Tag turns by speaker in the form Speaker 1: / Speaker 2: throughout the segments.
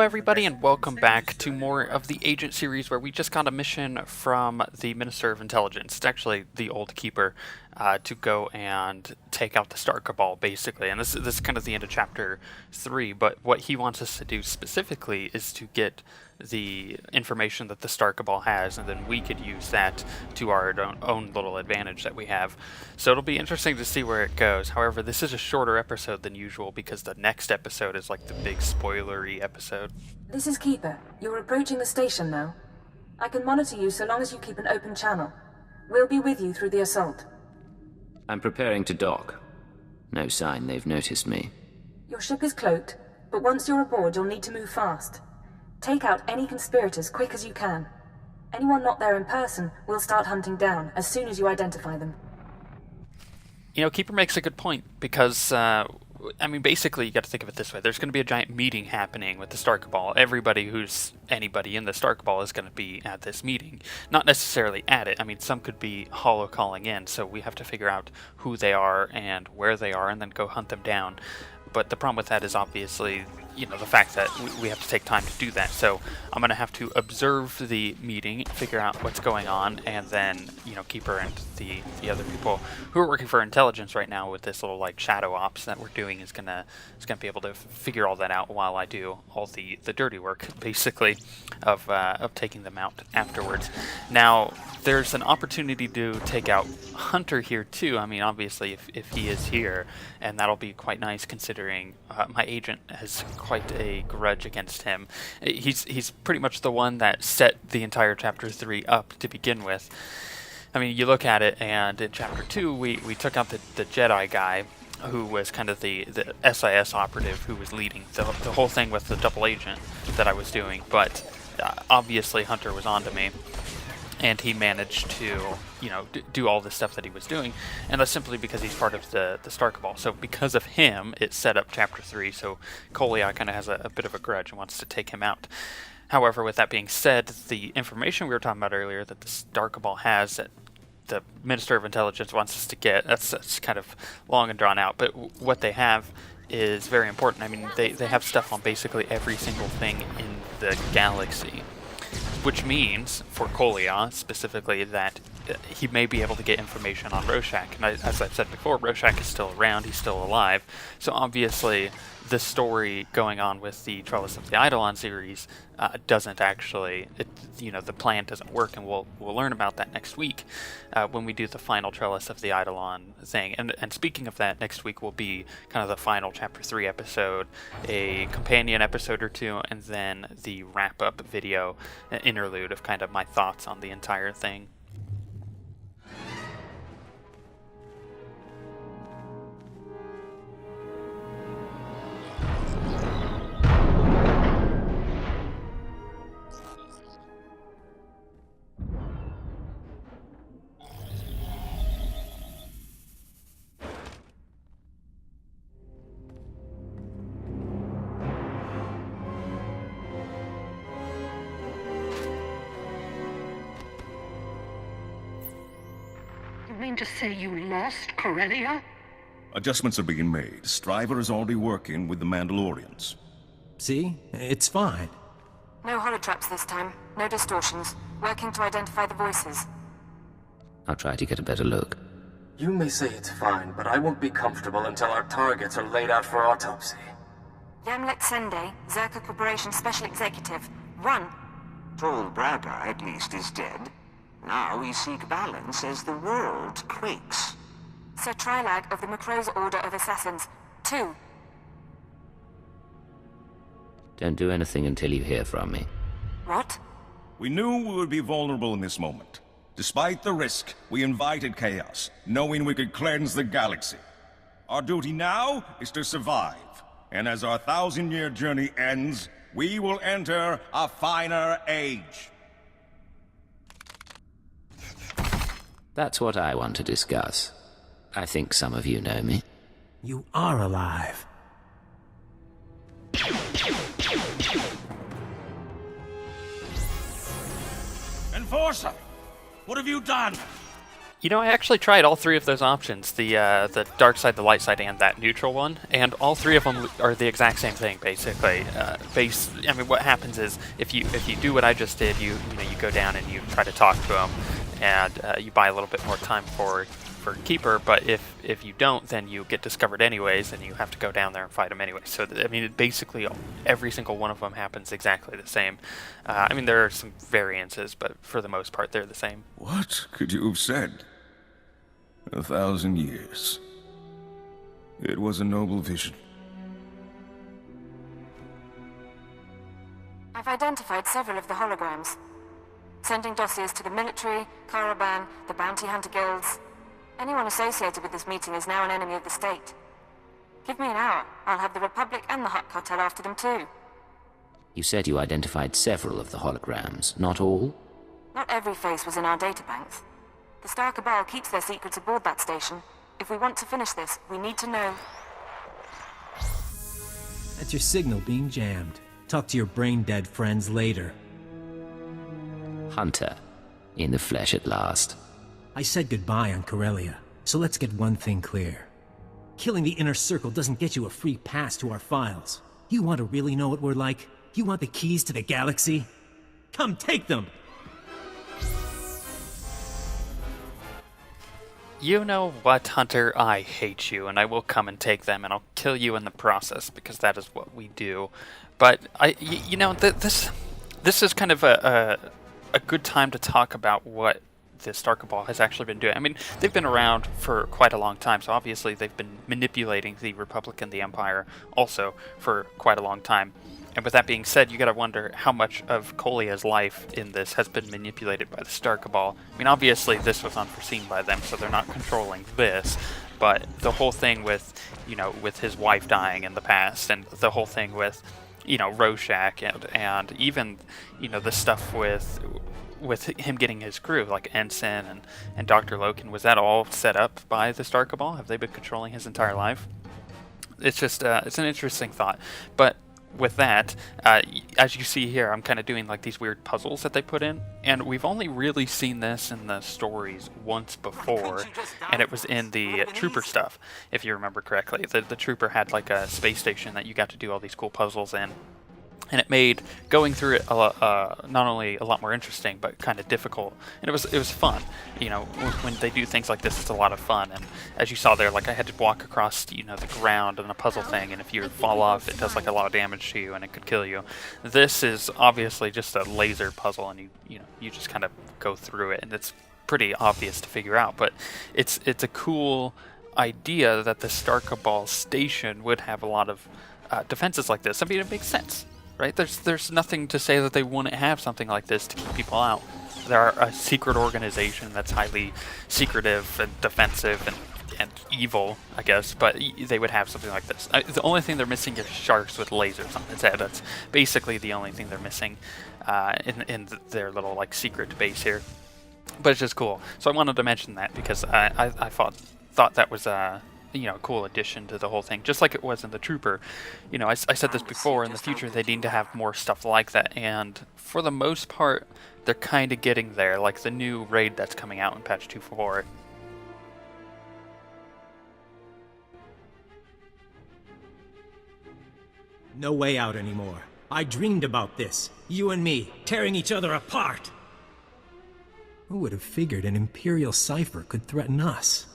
Speaker 1: everybody, and welcome back to more of the Agent series, where we just got a mission from the Minister of Intelligence. It's actually the Old Keeper, to go and take out the Star Cabal, basically. And this is kind of the end of Chapter 3, but what he wants us to do specifically is to get the information that the Star Cabal has, and then we could use that to our own little advantage that we have. So it'll be interesting to see where it goes. However, this is a shorter episode than usual because the next episode is like the big spoilery episode.
Speaker 2: This is Keeper. You're approaching the station now. I can monitor you so long as you keep an open channel. We'll be with you through the assault.
Speaker 3: I'm preparing to dock. No sign they've noticed me.
Speaker 2: Your ship is cloaked, but once you're aboard, you'll need to move fast. Take out any conspirators quick as you can. Anyone not there in person, we'll start hunting down as soon as you identify them.
Speaker 1: You know, Keeper makes a good point, because, basically, you got to think of it this way. There's going to be a giant meeting happening with the Star Cabal. Everybody who's anybody in the Star Cabal is going to be at this meeting. Not necessarily at it. I mean, some could be holo-calling in, so we have to figure out who they are and where they are and then go hunt them down. But the problem with that is obviously, the fact that we have to take time to do that. So I'm going to have to observe the meeting, figure out what's going on, and then, Keeper and the other people who are working for intelligence right now with this little, shadow ops that we're doing is gonna be able to figure all that out while I do all the dirty work, basically, of taking them out afterwards. Now, there's an opportunity to take out Hunter here, too. I mean, obviously, if he is here, and that'll be quite nice considering my agent has quite a grudge against him. He's pretty much the one that set the entire Chapter 3 up to begin with. I mean, you look at it, and in Chapter 2, we took out the Jedi guy, who was kind of the SIS operative who was leading the whole thing with the double agent that I was doing, but obviously Hunter was onto me. And he managed to, do all the stuff that he was doing, and that's simply because he's part of the Star Cabal. So because of him, it set up Chapter 3, so Koliya kind of has a bit of a grudge and wants to take him out. However, with that being said, the information we were talking about earlier that the Star Cabal has that the Minister of Intelligence wants us to get, that's kind of long and drawn out, but what they have is very important. I mean, they have stuff on basically every single thing in the galaxy. Which means, for Koliya specifically, that he may be able to get information on Rorschach. And as I've said before, Rorschach is still around, he's still alive. So obviously, the story going on with the Trellis of the Eidolon series doesn't actually, the plan doesn't work, and we'll learn about that next week when we do the final Trellis of the Eidolon thing. And speaking of that, next week will be kind of the final Chapter 3 episode, a companion episode or two, and then the wrap-up video, interlude of kind of my thoughts on the entire thing.
Speaker 4: You mean to say you lost Koliya?
Speaker 5: Adjustments are being made. Striver is already working with the Mandalorians.
Speaker 6: See? It's fine.
Speaker 2: No holotraps this time. No distortions. Working to identify the voices.
Speaker 3: I'll try to get a better look.
Speaker 7: You may say it's fine, but I won't be comfortable until our targets are laid out for autopsy.
Speaker 2: Yamlet Sende, Zerka Corporation Special Executive. Run!
Speaker 8: Tall Bragger, at least, is dead. Now we seek balance as the world quakes.
Speaker 2: Sir Trilag of the Macro's Order of Assassins. 2.
Speaker 3: Don't do anything until you hear from me.
Speaker 2: What?
Speaker 5: We knew we would be vulnerable in this moment. Despite the risk, we invited chaos, knowing we could cleanse the galaxy. Our duty now is to survive, and as our 1,000-year journey ends, we will enter a finer age.
Speaker 3: That's what I want to discuss. I think some of you know me.
Speaker 6: You are alive.
Speaker 5: Enforcer! What have you done?
Speaker 1: You know, I actually tried all three of those options, the dark side, the light side, and that neutral one, and all three of them are the exact same thing, basically. I mean, what happens is, if you do what I just did, you go down and you try to talk to him, and you buy a little bit more time for Keeper, but if you don't, then you get discovered anyways, and you have to go down there and fight him anyway. So, I mean, basically, every single one of them happens exactly the same. I mean, there are some variances, but for the most part, they're the same.
Speaker 5: What could you have said? 1,000 years. It was a noble vision.
Speaker 2: I've identified several of the holograms. Sending dossiers to the military, Caravan, the bounty hunter guilds. Anyone associated with this meeting is now an enemy of the state. Give me an hour. I'll have the Republic and the Hutt Cartel after them too.
Speaker 3: You said you identified several of the holograms, not all?
Speaker 2: Not every face was in our databanks. The Star Cabal keeps their secrets aboard that station. If we want to finish this, we need to know.
Speaker 6: That's your signal being jammed. Talk to your brain-dead friends later.
Speaker 3: Hunter. In the flesh at last.
Speaker 6: I said goodbye on Koliya, so let's get one thing clear. Killing the Inner Circle doesn't get you a free pass to our files. You want to really know what we're like? You want the keys to the galaxy? Come take them!
Speaker 1: You know what, Hunter? I hate you, and I will come and take them, and I'll kill you in the process, because that is what we do. But, you know, this is kind of a good time to talk about what the Star Cabal has actually been doing. I mean, they've been around for quite a long time, so obviously they've been manipulating the Republic and the Empire also for quite a long time. And with that being said, you gotta wonder how much of Koliya's life in this has been manipulated by the Star Cabal. I mean, obviously this was unforeseen by them, so they're not controlling this, but the whole thing with, you know, with his wife dying in the past, and the whole thing with, you know, Rorschach, and even, you know, the stuff with him getting his crew, like Ensign and Dr. Loken, was that all set up by the Star Cabal? Have they been controlling his entire life? It's just, it's an interesting thought. But with that, as you see here, I'm kind of doing like these weird puzzles that they put in, and we've only really seen this in the stories once before, and it was in the Trooper stuff, if you remember correctly. The Trooper had like a space station that you got to do all these cool puzzles in. And it made going through it not only a lot more interesting, but kind of difficult. And it was fun. You know, when they do things like this, it's a lot of fun. And as you saw there, like I had to walk across, you know, the ground in a puzzle thing, and if you fall off, it does like a lot of damage to you, and it could kill you. This is obviously just a laser puzzle, and you just kind of go through it, and it's pretty obvious to figure out. But it's a cool idea that the Star Cabal station would have a lot of defenses like this. I mean, it makes sense. Right? There's nothing to say that they wouldn't have something like this to keep people out. They're a secret organization that's highly secretive and defensive and evil, I guess, but they would have something like this. The only thing they're missing is sharks with lasers on its head. That's basically the only thing they're missing in their little like secret base here. But it's just cool. So I wanted to mention that because I thought that was you know, a cool addition to the whole thing, just like it was in the Trooper. You know, I said this before, in the future they need to have more stuff like that, and for the most part, they're kind of getting there, like the new raid that's coming out in patch 2.4.
Speaker 6: No way out anymore. I dreamed about this. You and me, tearing each other apart. Who would have figured an Imperial cipher could threaten us?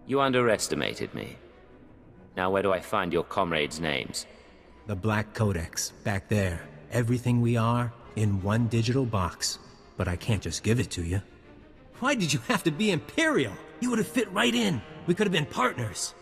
Speaker 3: You underestimated me. Now where do I find your comrades' names?
Speaker 6: The Black Codex, back there. Everything we are, in one digital box. But I can't just give it to you. Why did you have to be Imperial? You would have fit right in. We could have been partners.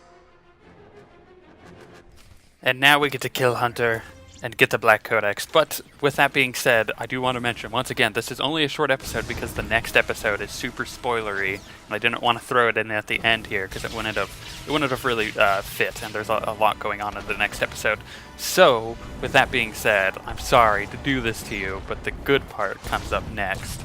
Speaker 1: And now we get to kill Hunter and get the Black Codex. But with that being said, I do want to mention, once again, this is only a short episode because the next episode is super spoilery, and I didn't want to throw it in at the end here because it wouldn't have really fit, and there's a lot going on in the next episode. So, with that being said, I'm sorry to do this to you, but the good part comes up next.